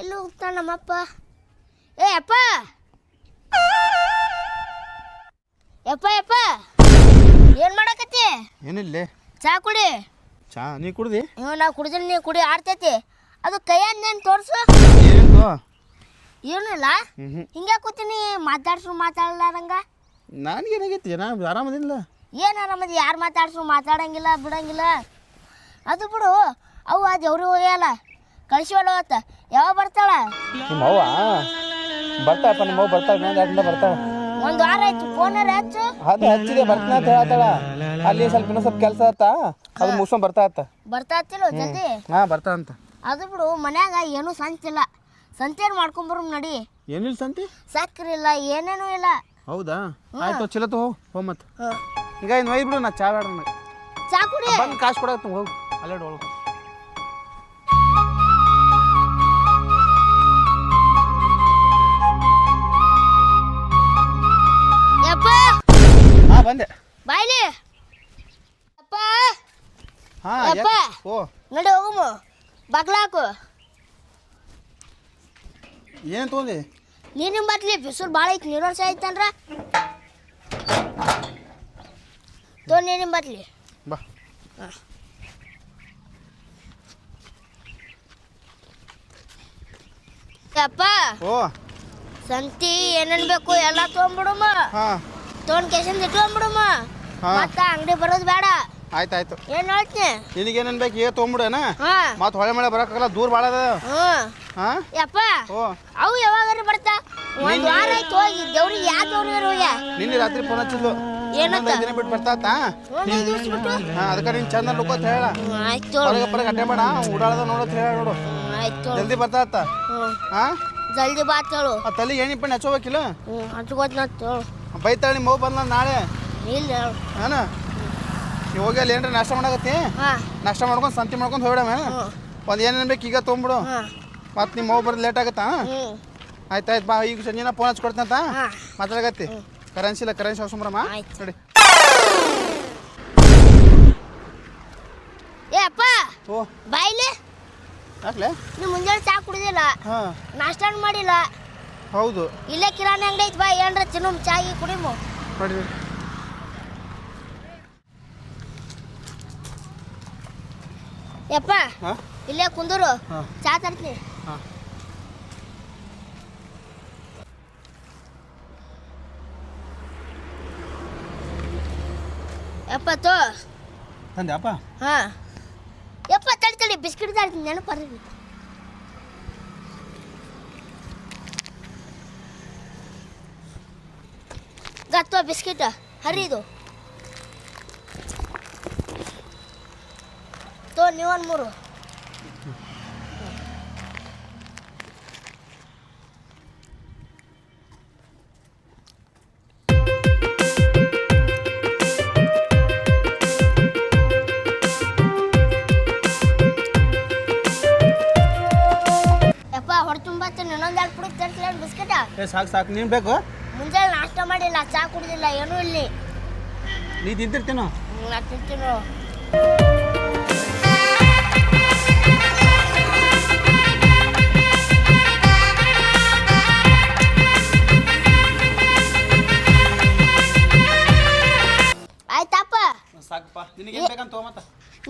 ಎಲ್ಲಿ ಹೋಗ್ತಾನ ನಮ್ಮಪ್ಪ? ಏ ಅಪ್ಪ, ಯಪ್ಪ ಯಪ್ಪ, ಏನ್ ಮಾಡಕತ್ತಿ? ಏನಿಲ್ಲ, ಚಾ ಕುಡಿ. ಚಾ ನೀ ಕುಡ್ದಿ? ನಾ ಕುಡಿದ್ರೆ ನೀ ಕುಡಿ ಆಡ್ತೈತಿ. ಅದು ಕೈಯಾಗ ನಾನು ತೋರ್ಸು. ಏನಿಲ್ಲ, ಹಿಂಗೆ ಕೂತೀನಿ ಮಾತಾಡಲಾರಂಗ. ನನಗೇನಾಗೈತಿ? ನಾ ಆರಾಮದಿಲ್ಲ. ಏನು ಆರಾಮದಿ? ಯಾರು ಮಾತಾಡಂಗಿಲ್ಲ ಬಿಡಂಗಿಲ್ಲ. ಅದು ಬಿಡು, ಅವು ಅದು ಅವ್ರಿಗೆ ಹೋಗ್ಯಲ್ಲ, ಕಳಿಸಿವಲ್ಲವತ್ತ. ಯಾವಾಗ ಬರ್ತಾಳ? ನಿಮ್ಮ ಅವ್ವ ಬರ್ತಾಳಪ್ಪ. ನಿಮ್ಮ ಅವ್ವ ಬರ್ತಾಳ, ಇನ್ನೊಂದು 2 ದಿನ ಬರ್ತಾಳ. ಒಂದು ವಾರ ಆಯ್ತು. ಫೋನರ ಹಚ್ಚು. ಅದು ಹಚ್ಚಿದೆ, ಬರ್ತೀನಿ ಅಂತ ಹೇಳತ್ತಾಳ. ಅಲ್ಲಿ ಇನ್ನೊಂದು ಸ್ವಲ್ಪ ಕೆಲಸ ಆತ, ಅದು ಮುಗಿಸ್ಕೊಂಡ್ ಬರ್ತಾ ಹತ್ತಿಲ್ಲ ಜಲ್ದಿ. ಬರ್ತಾ ಅಂತ. ಅದು ಬಿಡು, ಮನ್ಯಾಗ ಏನೂ ಸಂತಿಲ್ಲ. ಸಂತೇನು ಮಾಡ್ಕೊಂಬರು ನಡಿ. ಏನಿಲ್ಲ ಸಂತಿ? ಸಕ್ಕರೆ ಇಲ್ಲ, ಏನೇನೂ ಇಲ್ಲ. ಹೌದಾ? ಆಯ್ತು, ಚಲೋ ಹೋಗ್ ಮತ್ತೆ. ಈಗ ಇನ್ನು ಒಯ್ದು ಬಿಡು, ನಾ ಚಾ ಬೇಡ. ಚಾ ಕುಡಿ. ಬಂದು ಕಾಸು ಕೊಡತ್ತ ಹೋಗು, ಅಲ್ಲೇ ಒಳಗೆ. ಯಪ್ಪ, ಬಂದೆ. ಬಾಯ್ಲಿ ಅಪ್ಪ. ಯಪ್ಪ ನಡಿ ಹೋಗಮ್ಮ, ಬಗ್ಲಾಕು. ಏನು ತೊಗೊಂಡಿ? ನೀರಿನ ಬಾಟ್ಲಿ. ಬಿಸಿಲು ಭಾಳ ಐತಿ, ನೀರು ವರ್ಷ ಐತನ್ರ. ನೀರಿನ ಬಾಟ್ಲಿ ಬಾ. ಅಪ್ಪ, ಸಂತಿ ಏನೇನು ಬೇಕು ಎಲ್ಲ ತೊಗೊಂಡ್ಬಿಡಮ್ಮ. ತೊಗೊಂಡ್ ಕೇಸಂದು ಇಟ್ಕೊಂಡ್ಬಿಡಮ್ಮ. ಮತ್ತ ಅಂಗಡಿ ಬರೋದು ಬೇಡ. ಆಯ್ತಾಯ್ತು. ಏನು ಹೇಳ್ತೀನಿ? ನಿನಗೇನೇನು ಬೇಕು ಏ ತೊಗೊಂಬಿಡೇನ? ಮತ್ತೆ ಹೊಳೆ ಮಳೆ ಬರೋಕ್ಕಾಗಲ್ಲ, ದೂರ ಭಾಳ ಅದ. ಯಪ್ಪ, ಅವು ಯಾವಾಗಾರು ಬರ್ತಾ? ಒಂದು ವಾರ ಆಯ್ತು ಹೋಗಿ. ದೇವ್ರಿಗೆ ಯಾವ ದೇವ್ರಿಗೆ ಹೋಗ್ಯ? ನಿನ್ನೆ ರಾತ್ರಿ ಫೋನ್ ಹಚ್ಚಿದ್ಲು. ಏನಂತ? 5 ದಿನ ಬಿಟ್ಟು ಬರ್ತಾತ. ಅದಕ್ಕೆ ನೀನು ಚಂದ ಲುಕ್ ಹೇಳ. ಆಯ್ತು, ಹೊರಗೆ ಅಡ್ಡೆ ಬೇಡ, ಓಡಾಡದ ನೋಡತ್ ಹೇಳ ನೋಡು. ಆಯ್ತು, ಜಲ್ದಿ ಬರ್ತಾತ. ಜಲ್ದಿ ಬಾತಳು. ಆ ತಲೆಗೆ ಎಣ್ಣೆ ಪಣ್ಣೆ ಹಚ್ಚೋಬೇಕಿಲ್ಲ? ಹಚ್ಕೋತ ಬೈತಾಳೆ ನಿಮ್ಮ ಮಗು ಬಂದ ನಾಳೆ. ಇಲ್ಲ ಹಾನ ನೀವು ಹೋಗಿ ಅಲ್ಲಿ ಏನ್ರ ನಾಷ್ಟ ಮಾಡಕತ್ತಿ. ನಾಷ್ಟ ಮಾಡ್ಕೊಂಡು ಸಂತಿ ಮಾಡ್ಕೊಂಡು ಹೋಗ್ಬಿಡಮ್ಮ. ಒಂದು ಏನೇನು ಬೇಕು ಈಗ ತೊಗೊಂಬಿಡು. ಮತ್ತು ನಿಮ್ಮ ಮಗು ಬರೋದು ಲೇಟ್ ಆಗತ್ತಾ? ಆಯ್ತಾಯ್ತು ಬಾ. ಈಗ ಸಂಜೆನ ಫೋನ್ ಹಚ್ಕೊಡ್ತಂತ ಮಾತಾಡಕತ್ತಿ. ಕರೆನ್ಸಿ ಇಲ್ಲ, ಕರೆನ್ಸಿ ಹೊಸಂಬ್ರಮ್ಮ. ನೋಡಿ. ಏ ಅಪ್ಪ, ಬಾಯ್ಲಿ. ಯಾಕ್ಲೆ? ನೀವು ಮುಂಜಾನೆ ಚಾ ಕುಡಿದಿಲ್ಲ, ನಾಷ್ಟ ಮಾಡಿಲ್ಲ. ಹೌದು, ಇಲ್ಲೇ ಕಿರಾಣಿ ಅಂಗಡಿ ಐತಿ. ಬಾ, ಏನ್ರ ತಿನ್ನೋ ಚಾಗಿ ಕುಡಿಮು. ನೋಡಿ. ಯಪ್ಪ, ಇಲ್ಲೇ ಕುಂದೂರು, ಚಾ ತರ್ತೀನಿ. ಯಪ್ಪ ತೋ ತಂದೆ ಅಪ್ಪ. ಯಪ್ಪ ತಡಿ, ಬಿಸ್ಕಿಟ್ ತರ್ತೀನಿ, ನೆನಪರ್ರಿ. ಗತ್ತೋ ಬಿಸ್ಕಿಟ್ ಹರಿದು ತೋ. ನೀವೊಂದು 3. ಯಪ್ಪ, ಹೊರ ತುಂಬಾತೀನಿ. ಇನ್ನೊಂದು 2 ಪುಡಿ ತರ್ತೀನಿ ಬಿಸ್ಕಿಟ. ಸಾಕು. ನೀನು ಬೇಕು? ಮುಂಜಾನೆ ನಾಷ್ಟ ಮಾಡಿಲ್ಲ, ಚಾ ಕುಡಿದಿಲ್ಲ, ಏನೂ ಇಲ್ಲಿ. ನೀ ತಿಂತಿರ್ತೀನೋ? ನಾ ತಿಂತೀನೋ. ಆಯ್ತಪ್ಪ, ಸಾಕಪ್ಪ. ನಿನಗೇನು ಬೇಕಂತ ತಗೋ. ಮತ್ತೆ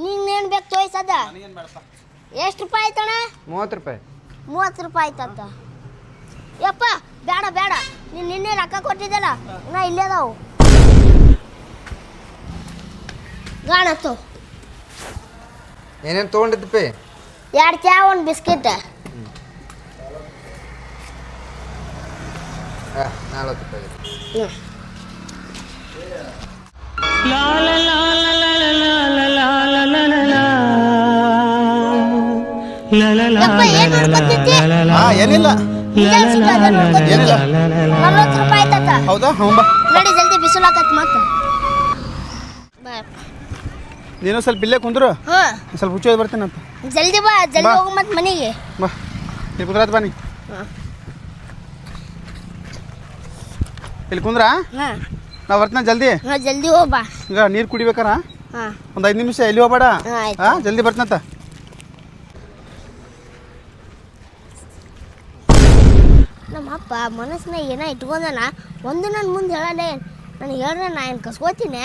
ನಿಂಗೇನು ಬೇಕು ತೋಯ್ಸದ? ನನಗೇನು ಬೇಡಪ್ಪ. ಎಷ್ಟು ರೂಪಾಯಿ ಆಯ್ತಣ್ಣ? 30 ರೂಪಾಯಿ. 30 ರೂಪಾಯಿ ಆಯ್ತಂತ. ಯಪ್ಪ ಬೇಡ, ನೀನು ನಿನ್ನೆ ರೊಕ್ಕ ಕೊಟ್ಟಿದ್ದಲ್ಲ, ನಾ ಇಲ್ಲೇ ಅದಾವು. ಗಾಣತ್ತು ಏನೇನು ತೊಗೊಂಡಿದ್ದಪ್ಪ? 2 ಚಾ, 1 ಬಿಸ್ಕಿಟ್. 40 ರೂಪಾಯಿ. ಏನಿಲ್ಲ. 40 ರೂಪಾಯಿ ಆಯ್ತತ್ತ. ಹೌದಾ? ನೋಡಿ ಜಲ್ದಿ ಬಿಸಿಲು ಹಾಕತ್. ಮತ್ತೆ ನೀನು ಸ್ವಲ್ಪ ಇಲ್ಲೇ ಕುಂದ್ರು ಹಾಂ ಸ್ವಲ್ಪ ಹುಚ್ಚೋದು ಬರ್ತೀನಂತ. ಜಲ್ದಿ ಬಾ ಜಲ್ದಿ ಹೋಗು ಮತ್ತೆ ಮನೆಗೆ. ಬಾ ಇಲ್ಲಿ ಕುಂದ್ರಾತ್ ಬಾ ನೀ. ಹಾಂ ಇಲ್ಲಿ ಕುಂದ್ರ ಹಾಂ ನಾ ಬರ್ತೀನಿ ಜಲ್ದಿ. ಹಾಂ ಜಲ್ದಿ ಹೋಗಿ ಬಾ. ಈಗ ನೀರು ಕುಡಿಬೇಕಾರ ಹಾಂ ಒಂದು 5 ನಿಮಿಷ ಎಲ್ಲಿ ಹೋಗ್ಬೇಡ. ಆಯ್ತು. ಹಾಂ ಜಲ್ದಿ ಬರ್ತೀನಂತ. ನಮ್ಮ ಅಪ್ಪ ಮನಸ್ಸಿನಾಗ ಏನೋ ಇಟ್ಕೊಂಡನ ಒಂದು ನನ್ನ ಮುಂದೆ ಹೇಳಲ್ಲ. ನಾನು ಹೇಳ್ರೆ ನಾ ಏನು ಕಸ್ಕೋತೀನಿ.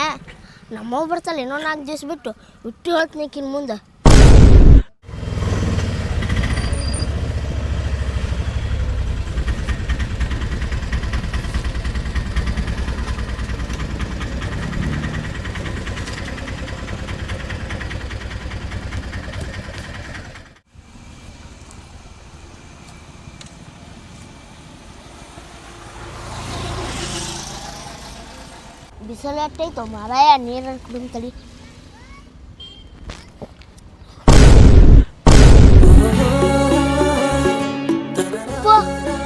ನಮ್ಮವ್ವ ಬರ್ತಾಳೆ ಇನ್ನೂ 4 ದಿವಸ ಬಿಟ್ಟು ಹೇಳ್ತೀನಿ ಆಕಿನ ಮುಂದೆ. ಬಿಸಿಲು ಎಟ್ಟೈತೋ ಮಾರಾಯ, ನೀರು ಕುಡಿದು ತಡಿ.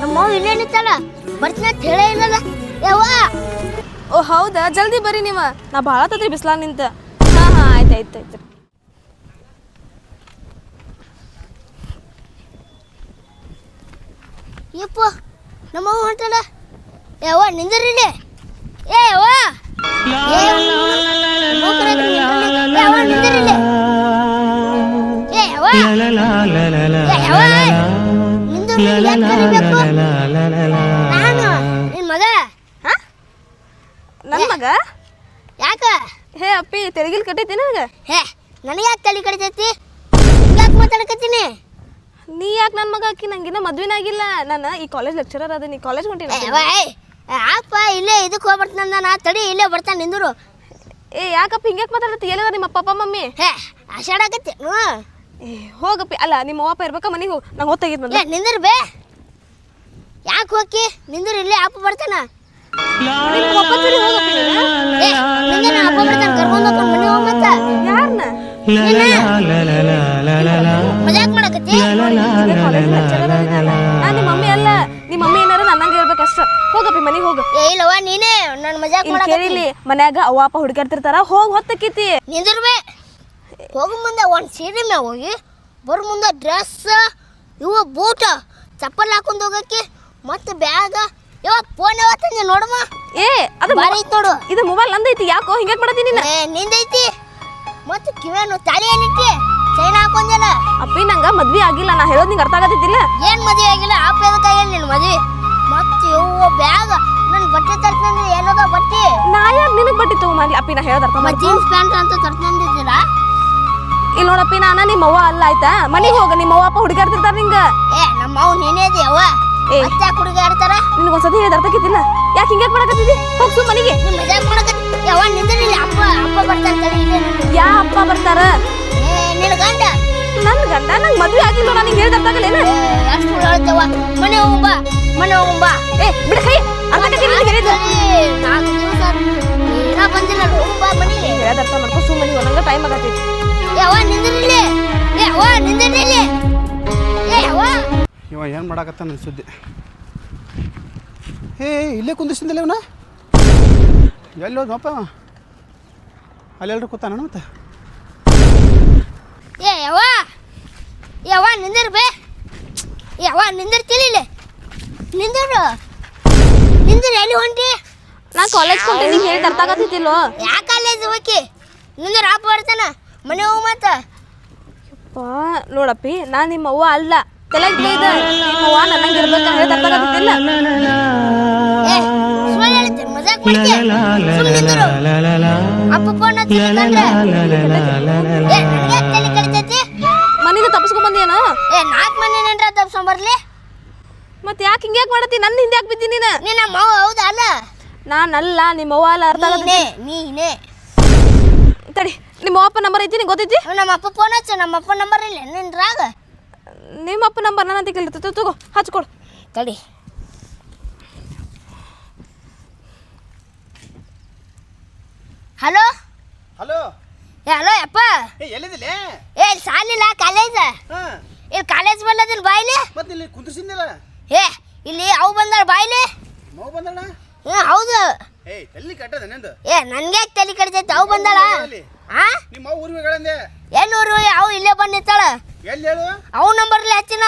ನಮ್ಮವ್ವ ಇಲ್ಲೇ ನಿಂತಲ್ಲ, ಬರ್ತೀನಿ ಅಂತ ಹೇಳೇ ಇಲ್ಲಲ್ಲ. ಯವ್ವ ಓ ಹೌದಾ, ಜಲ್ದಿ ಬರ್ರಿ ನೀವು. ನಾ ಭಾಳ ತದ್ರಿ ಬಿಸ್ಲಾಗ ನಿಂತ. ಹಾಂ ಹಾಂ ಆಯ್ತು ಆಯ್ತು ಆಯ್ತು. ಯಪ್ಪ ನಮ್ಮವ್ವ ಹೊಂಟಲ್ಲ. ಯವ್ವ ನಿಂದಿರಿಲಿ. ಏ ಯವ್ವ ನಿನ್ ಮಗ ನನ್ನ ಮಗ ಯಾಕ? ಹೇ ಅಪ್ಪಿ ತೆಲಗಿಲ್ ಕಟ್ಟೈತಿ ನನಗೆ. ಹೇ ನನಗೆ ಯಾಕೆ ತಲೆ ಕಡಿತೈತಿ? ಯಾಕೆ ಮಾತಾಡಕತ್ತೀನಿ? ನೀ ಯಾಕೆ ನನ್ನ ಮಗ ಅಕ್ಕಿ? ನಂಗಿನ್ನ ಮದ್ವಿನ ಆಗಿಲ್ಲ. ನಾನು ಈ ಕಾಲೇಜ್ ಲೆಕ್ಚರರ್ ಅದ. ನೀ ಕಾಲೇಜ್ ಹೊಂಟಿನ ಅಪ್ಪ ಇಲ್ಲೇ ಇದಕ್ಕೆ ಹೋಗ್ಬರ್ತಾನ. ನಾ ತಡಿ ಇಲ್ಲೇ ಬರ್ತಾನೆ ನಿಂದರು. ಏ ಯಾಕಪ್ಪ ಹಿಂಗ್ಯಾಕೆ ಮಾತಾಡತ್ತಿ? ಎಲ್ಲದ ನಿಮ್ಮ ಪಪ್ಪ ಮಮ್ಮಿ? ಹೇ ಆಷಾಡಕತ್ತಿ ಏ ಹೋಗಪ್ಪಿ. ಅಲ್ಲ ನಿಮ್ಮ ಅವ್ವ ಇರ್ಬೇಕಾ ಮನೆಗೆ ಹೋಗಿ. ನಂಗೆ ಹೊತ್ತಾಗಿದ್ ಮೊದಲು. ನಿಂದ್ರ ಬೇ. ಯಾಕೆ ಹೋಗಿ ನಿಂದ್ರ ಇಲ್ಲೇ ಅಪ್ಪ ಬರ್ತಾನ. ಅಪ್ಪ ಸರಿ ಹೋಗಪ್ಪಿ ನೀನು. ಅಪ್ಪ ಬರ್ತಾನೆ ಕರ್ಕೊಂಡು ಹೋಗ್ಕೊಂಡು ಮನೆ ಹೋಗ್ ಮತ್ತ. ಯಾರನ್ನ ಮಜಾಕ್ ಮಾಡಕತ್ತಿ? ನಾನು ನಿಮ್ಮ ಮಮ್ಮಿ ಅಲ್ಲ. ನಿಮ್ಮ ಮಮ್ಮಿ ಏನಾರ ನನ್ನಂಗೆ ಇರ್ಬೇಕಷ್ಟ. ಹೋಗಪ್ಪಿ ಮನೆಗೆ ಹೋಗ. ಏ ಇಲ್ಲವ್ವ ನೀನೇ ನನ್ನ ಮಜಾಕ್ ಮಾಡಕತ್ತಿ. ಕೇಳಿಲಿ ಮನ್ಯಾಗ ಅವ್ವ ಅಪ್ಪ ಹುಡುಕಾಡ್ತಿರ್ತಾರ. ಹೋಗಿ ಹೊತ್ತಕ್ಕಿತಿ. ನಿಂದ್ರ ಬೇ. ಹೋಗು ಮುಂದೆ ಒಂದು ಸೀರೆ ಮ್ಯಾಗ ಹೋಗಿ ಬರೋ ಮುಂದೆ ಡ್ರೆಸ್ ಇವು ಬೂಟ ಚಪ್ಪಲ್ ಹಾಕೊಂಡು ಹೋಗಕ್ಕೆ ಮತ್ತೆ ಬ್ಯಾಗ ಯಾವಾಗ ಫೋನ್ ಯಾವತ್ತಂದೆ ನೋಡಮ್ಮ. ಏ ಅದು ಬಾರಿ ಐತಿ ನೋಡು. ಇದು ಮೊಬೈಲ್ ನಂದೈತಿ. ಯಾಕೋ ಹಿಂಗೆ ಮಾಡತ್ತೀನಿ ನೀನು? ಏ ನಿಂದೈತಿ. ಮತ್ತೆ ಕಿವೇನು ತಾಳಿ ಏನಿಟ್ಟಿ ಚೈನ್ ಹಾಕೊಂದಿಲ್ಲ. ಅಪ್ಪಿ ನಂಗ ಮದ್ವಿ ಆಗಿಲ್ಲ. ನಾ ಹೇಳೋದು ನಿಂಗೆ ಅರ್ಥ ಆಗತ್ತಿಲ್ಲ. ಏನ್ ಮದುವೆ ಆಗಿಲ್ಲ? ಅಪ್ಪ ಎದಕ್ಕಾಗಿಲ್ಲ ನಿನ್ನ ಮದುವೆ? ಮತ್ತೆ ಇವು ಬ್ಯಾಗ ನನ್ನ ಬಟ್ಟೆ ತರ್ತೀನಿ. ಏನದ ಬಟ್ಟೆ? ನಾ ಯಾಕೆ ನಿನಗೆ ಬಟ್ಟೆ ತಗೊಂಬಂದ್ಲಿ? ಅಪ್ಪಿ ನಾ ಹೇಳೋದು ಅರ್ಥ ಮಾಡಿ. ಜೀನ್ಸ್ ಪ್ಯಾಂಟ್ ಅಂತ ತರ್ತಿದ್ದೀರಾ? ಇಲ್ಲಿ ನೋಡಪ್ಪಿ ನಾನ ನಿಮ್ಮ ಅವ್ವ ಅಲ್ಲ ಆಯ್ತಾ. ಮನೆಗೆ ಹೋಗ. ನಿಮ್ಮ ಅವ್ವ ಅಪ್ಪ ಹುಡುಗಾಡ್ತಿರ್ತಾರ ನಿಂಗ. ಏ ನಮ್ಮ ಅವ್ ನೀನೇ ಅವ. ಮತ್ತೆ ಯಾಕೆ ಹುಡುಗಾಡ್ತಾರ? ನಿನಗೆ ಒಂದ್ಸತಿ ಹೇಳಿದ ಅರ್ಥಕ್ಕಿತ್ತಿಲ್ಲ. ಯಾಕೆ ಹಿಂಗೆ ಮಾಡಕತ್ತಿದ್ದಿ? ಹೋಗ್ ಸು ಮನೆಗೆ. ನಿಮ್ಮ ಮಜಾಕ್ ಮಾಡಕತ್ತಿ. ಯಾವ ನಿಂದ್ರಿಲ್ಲ. ಅಪ್ಪ ಬರ್ತಾನೆ ಇಲ್ಲೇ. ಯಾ ಅಪ್ಪ ಬರ್ತಾರ? ಏ ನಿನ್ನ ಗಂಡ. ನನ್ನ ಗಂಡ ನಂಗೆ ಮದ್ವೆ ಆಗಿಲ್ಲ. ನನಗೆ ಹೇಳಿದ ಅರ್ಥ ಆಗಲ್ಲ. ಎಷ್ಟು ಹೇಳ್ತೇವ? ಮನೆ ಹೋಗುಂಬ ಮನೆ ಹೋಗುಂಬ. ಏ ಬಿಡ ಕೈ. ಅರ್ಥಕ್ಕಿತ್ತಿಲ್ಲ ನಿನಗೆ ಹೇಳಿದ್ದು. 4 ದಿವಸ ಏನೋ ಬಂದಿಲ್ಲ. ಹೋಗುಂಬ ಮನೆಗೆ. ಹೇಳಿದ ಅರ್ಥ ಮಾಡ್ಕೊ. ಸು ಮನೆಗೆ ನಂಗೆ ಟೈಮ್ ಆಗತ್ತೈತಿ. ಯಾವ ನಿಂದ್ರಿಲ್ಲ. ಏ ಅವ ನಿಂದ್ರಿಲ್ಲ. ಏ ಅವ ಇವ ಏನು ಮಾಡಾಕತ್ತ ನನ್ನ ಸುದ್ದಿ. ಏ ಇಲ್ಲೇ ಕುಂದಿಸಿಂದಿಲ್ಲ ಇವನ. ಎಲ್ಲಿ ಹೋದ್ನಪ್ಪ? ಅಲ್ಲೆಲ್ರು ಕೂತಾನ ಮತ್ತೆ. ಏ ಯಾವ ನಿಂದ್ರ ಬೇ. ಯಾವ ನಿಂದಿರ್ತಿಲ್ಲ ಇಲ್ಲಿ. ನಿಂದರು ನಿಂದ್ರ ಎಲ್ಲಿ ಹೊಂಟಿ? ನಾ ಕಾಲೇಜ್ ಕೊಟ್ಟು ನಿಂಗೆ ಹೇಳಿದ ಅರ್ಥ ಆಗತ್ತಿಲ್ಲೋ? ಯಾ ಕಾಲೇಜ್ ಹೋಗಿ ನಿಂದ್ರ ಅಪ್ಪ ಬರ್ತಾನ ಮನೆ ಹೋಗು ಮತ್ತ. ನೋಡಪ್ಪಿ ನಾ ನಿಮ್ಮ ಅವ್ವ ಅಲ್ಲ. ತಲೆಗೆ ಬೈದ ನಿಮ್ಮ ಅವ್ವ ನನ್ನಂಗೆ ಇರ್ಬೇಕ ಹೇಳಿದ ಅರ್ಥ ಆಗತ್ತಿಲ್ಲ. ಏ ಸುಳ್ಳು ಹೇಳ್ತೀನಿ. ಮಜಾಕ್ ಮಾಡ್ತೀಯ? ಸುಮ್ಮನೆ ನಿಂದ್ರು. ಅಪ್ಪ ಫೋನ್ ಹಚ್ಚಿಕೊಂಡ್ರೆ ಏ ನನಗೆ ತಲೆ ಕಡಿತೈತಿ. ಮನೆಗೆ ತಪ್ಪಿಸ್ಕೊಂಡ್ ಬಂದೇನು? ಏ 4 ಮನೆ ನೆಂಟ್ರ ತಪ್ಪಿಸ್ಕೊಂಬರ್ಲಿ. ಮತ್ತೆ ಯಾಕೆ ಹಿಂಗೆ ಮಾಡತ್ತಿ? ನನ್ನ ಹಿಂದೆ ಯಾಕೆ ಬಿದ್ದಿ ನೀನು? ನೀ ನಮ್ಮ ಅವ್ವ ಹೌದಾ ಅಲ್ಲ? ನಾನಲ್ಲ ನಿಮ್ಮ ಅವ್ವ ಅಲ್ಲ. ಅರ್ಥ ಆಗತ್ತೆ. ನೀನೇ ತಡಿ. ನಿಮ್ಮ ಅಪ್ಪ ನಂಬರ್ ಐತಿ ನಿಂಗೆ ಗೊತ್ತೈತಿ? ನಮ್ಮ ಅಪ್ಪ ಫೋನ್ ಹಚ್ಚು. ನಮ್ಮ ಅಪ್ಪ ನಂಬರ್ ಇಲ್ಲ ನಿನ್ರಾಗ. ನಿಮ್ಮ ಅಪ್ಪ ನಂಬರ್ ನನ್ನ ಅಂತ ಕೇಳಿರ್ತೈತೆ. ತಗೋ ಹಚ್ಕೊಡು. ತಡಿ. Hello hello. ಏ ಹಲೋ ಯಪ್ಪ. ಏ ಎಲ್ಲಿದಿಲ್ಲ? ಏ ಇಲ್ಲಿ ಸಾಲಿಲ್ಲ ಕಾಲೇಜ್. ಹಾಂ ಇಲ್ಲಿ ಕಾಲೇಜ್ ಬಲ್ಲದಿಲ್ಲ ಬಾಯ್ಲಿ. ಮತ್ತೆ ಇಲ್ಲಿ ಕುಂದಿಸಿಂದಿಲ್ಲ. ಏ ಇಲ್ಲಿ ಅವು ಬಂದಾಳ ಬಾಯ್ಲಿ. ಮಗು ಬಂದಳ. ಹೌದು. ಏಯ್ ತಲೆ ಕಟ್ಟದ ನಿಂದು. ಏ ನನ್ಗೆ ತಲೆ ಕಡಿತೈತೆ. ಅವು ಬಂದಾಳ. ಆ ನಿಮ್ಮ ಅವ್ವ ಊರಿಗೆ ಹೋಗ್ಯಾಳಂದೆ. ಎಲ್ಲೂರು ಅವು ಇಲ್ಲೇ ಬಂದು ನಿಂತಾಳ. ಎಲ್ಲಿ ಹೇಳು? ಅವು ನಂಬರ್ಲಿ ಹಚ್ಚಿನ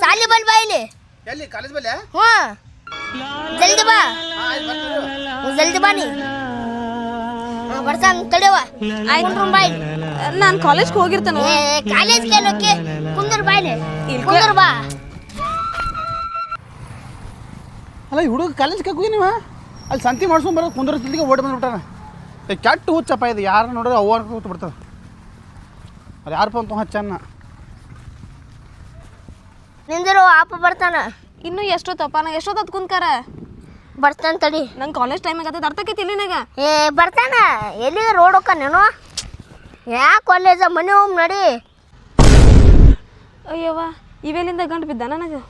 ಸಾಲಿ ಬಲ್ ಬಾ ಇಲ್ಲಿ. ಎಲ್ಲಿ ಕಾಲೇಜ್ ಬಲ್ಲೆ? ಹ್ಞೂ ಜಲ್ದಿ ಬಾ. ಆಯ್ತು ಬರ್ತೀನಿ. ಜಲ್ದಿ ಬಾ ನೀ. ಬರ್ತಾನ ತಡೆಯವ. ಕುಂದ್ರ ಬಾ ಇಲ್ಲಿ. ನಾನು ಕಾಲೇಜ್ಗೆ ಹೋಗಿರ್ತೇನೆ. ಕಾಲೇಜ್ಗೆ ಏನಕ್ಕೆ ಕುಂದ್ರ ಬಾ ಇಲ್ಲಿ. ಕುಂದ್ರ ಬಾ. ಅಲ್ಲ ಈ ಹುಡುಗ ಕಾಲೇಜ್ಗೆ ಹೋಗಿ ನೀವು ಅಲ್ಲಿ ಸಂತಿ ಮಾಡ್ಸ್ಕೊಂಡ್ ಬರೋದು ಕುಂದ್ರ ತಿಂದಿಗೆ ಓಡಿ ಬಂದ್ಬಿಟ್ಟಾನ. ಕೆಟ್ಟ ಹುಚ್ಚಪ್ಪ ಇದು. ಯಾರು ನೋಡಿದ್ರೆ ಅವ್ವ ಕೂತು ಬಿಡ್ತದೆ. ಅದು ಯಾರಪ್ಪ ಅಂತ ಹಚ್ಚನ್ನ. ನಿಂದಿರು ಆಪ ಬರ್ತಾನ. ಇನ್ನೂ ಎಷ್ಟೊತ್ತಪ್ಪ? ನಾ ಎಷ್ಟೊತ್ತು ಕುಂತ್ಕಾರ? ಬರ್ತಾನ ತಡಿ. ನಂಗೆ ಕಾಲೇಜ್ ಟೈಮಿಗೆ ಅದ ಅರ್ಥಕೈತಿ ಇಲ್ಲಿ ನನಗೆ. ಬರ್ತಾನ. ಎಲ್ಲಿಗೆ ರೋಡ್ ಹೋಗ ನೀನು? ಯಾ ಕಾಲೇಜ ಮನೆ ಹೋಗಿ ನಡಿ. ಅಯ್ಯವ್ವ ಇವೆಲ್ಲಿಂದ ಗಂಟು ಬಿದ್ದ ನನಗೆ.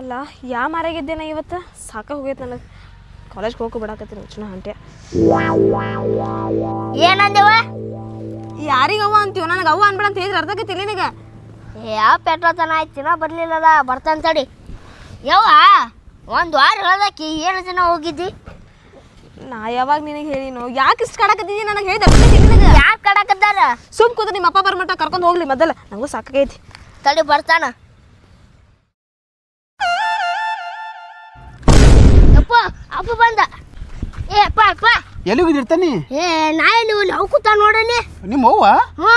ಅಲ್ಲ ಯಾ ಮಾರಾಗಿದ್ದೇನೆ ಇವತ್ತು. ಸಾಕ ಹೋಗೈತೆ ನನಗೆ. ಕಾಲೇಜ್ಗೆ ಹೋಗಿ ಬಿಡಾಕತ್ತೀನಿ ಚುನ ಹಂಟೆ. ಏನಂದೇವ? ಯಾರಿಗೆ ಅವ್ವ ಅಂತೀವ? ನನಗೆ ಅವ್ವ ಅನ್ಬೇಡ ಅಂತ ಹೇಳಿದ್ರೆ ಅರ್ಥಕೈತಿ ಇಲ್ಲಿ ನಿನಗೆ. ಯಾವ ಪೆಟ್ರೋತನ ಆಯ್ತಿನ ಬರ್ಲಿಲ್ಲದ. ಬರ್ತಾನ ತಡಿ. ಯವ್ವ ಒಂದು ವಾರ ಹೇಳ್ದಾಕಿ ಏನು ದಿನ ಹೋಗಿದ್ದಿ? ನಾ ಯಾವಾಗ ನಿನಗೆ ಹೇಳಿನೋ? ಯಾಕೆ ಇಷ್ಟು ಕಡಕತ್ತಿದ್ದೀನಿ ನನಗೆ ಹೇಳಿದ ನಿನಗೆ? ಯಾರು ಕಡಕದ್ದಾರ? ಸುಮ್ ಕೂತು ನಿಮ್ಮ ಅಪ್ಪ ಬರ್ಮಟ್ಟ ಕರ್ಕೊಂಡು ಹೋಗ್ಲಿ ಮೊದಲ. ನನಗೂ ಸಾಕಾಗೈತಿ. ತಡಿ ಬರ್ತಾನ. ಅಪ್ಪ ಅಪ್ಪ ಬಂದ. ಅಪ್ಪ ಅಪ್ಪ ಎಲ್ಲಿ ಹೋಗಿದ್ದಿರ್ತಾನೆ? ನಾ ಎಲ್ಲಿ ಹೋಗ್ಲಿ? ಅವು ಕೂತ ನೋಡಲಿ. ನಿಮ್ಮ ಅವ್ವ? ಹ್ಞೂ